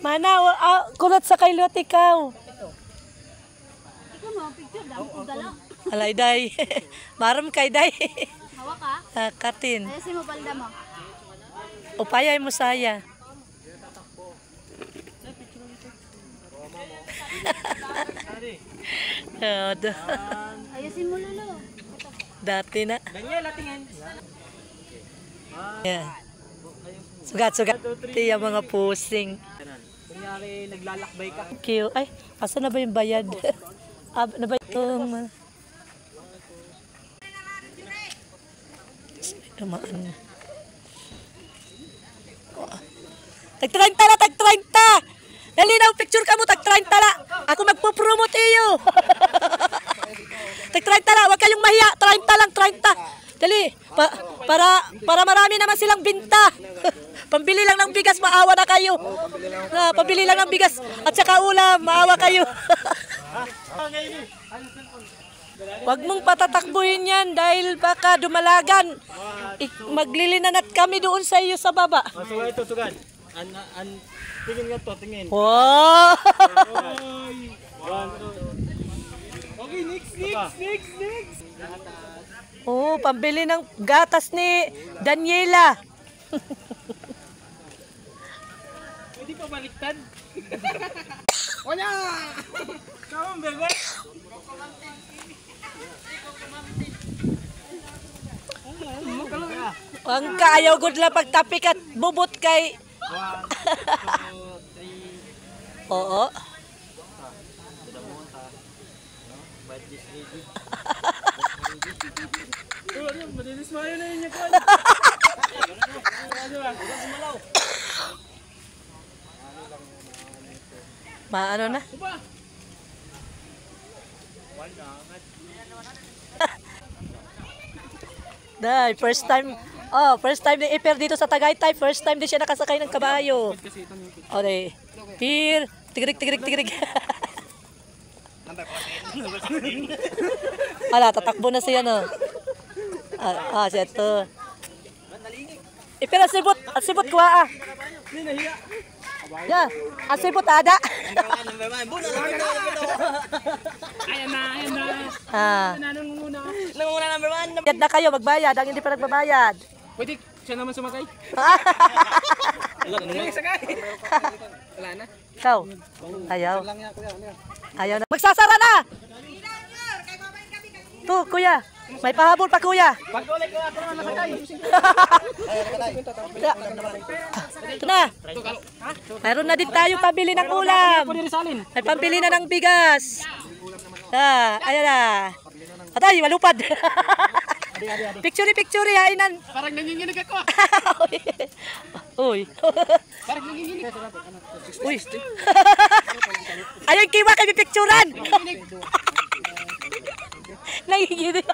Mana, kulot sa kailot ikaw. Ikaw mo, picture dami ko dala. Alay, day. Maram kay day. Hawak ka? Katin. Ayasin mo palda mo. Upayay mo saya. Ayasin mo lolo. Dati na. Ganyan, latingin. Yeah. Sugat. Tiya mga pusing. Kunyari, naglalakbay ka. Cute. Ay, asa na ba yung bayad? Na ba itong... Tumaan. Tag-30 na, tag-30! Dali na, picture ka mo, tag-30 na! Ako magpo-promote iyo! Tag-30 na, huwag kayong mahiya! 30 lang, 30! Dali, para marami naman silang binta! Pambili lang ng bigas, maawa na kayo! Pambili lang ng bigas at saka ulam, maawa kayo! Huwag mong patatakbuhin yan dahil baka dumalagan. Maglilinanat kami doon sa iyo sa baba. Sugat ito, sugat. Tingin nga to, tingin. Wow! Okay, next. Oh, pambili ng gatas ni Daniela. Pwede pa baliktad? Wala! Come on, bebe! Ang kaayaw good lang pagtapik at bubot kay... 1, 2, 3. Oo. Madilis mayo na yun yung kwan. Maano na? Dahil first time ni Iper dito sa Tagaytay, first time din siya nakasakay ng kabayo. Okay. Pir, tigrig. Ala, tatakbo na siya no. Siya to. Iper, asibot kuha ah. Ya, asibot ada. Ayan na. Nanong muna. Number 1. Bayad na kayo, magbayad. Ang hindi pa nagbabayad. Pwede siya naman sumakay. Sakay. Wala na. Ikaw? Ayaw. Ayaw na. Magsasara na! To, kuya. May pahabol pa, kuya. Pag-ulit ko ako naman nakakay. Ito na. Mayroon na din tayo pabili ng ulam. Pwede risalin. May pambili na ng bigas. Ayan na. Atay, malupad. Picture, hainan. Parang nanginginig ako. Uy. Parang nanginginig. Uy. Ayun, kiwa kami picturean. Nanginginig.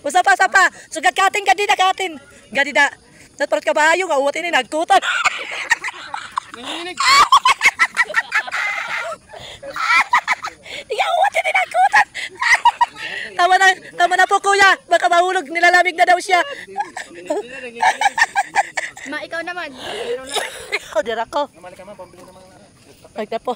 Usapa. Sugat katin. Gadida. Natparot ka ba yung awatin ni nagkutan. Nanginginig. Awatin ni nagkutan. Tama na po kuya. Baka mahulog. Nilalamig na daw siya. Ma, ikaw naman. Ikaw, dira ko. Ay, na po.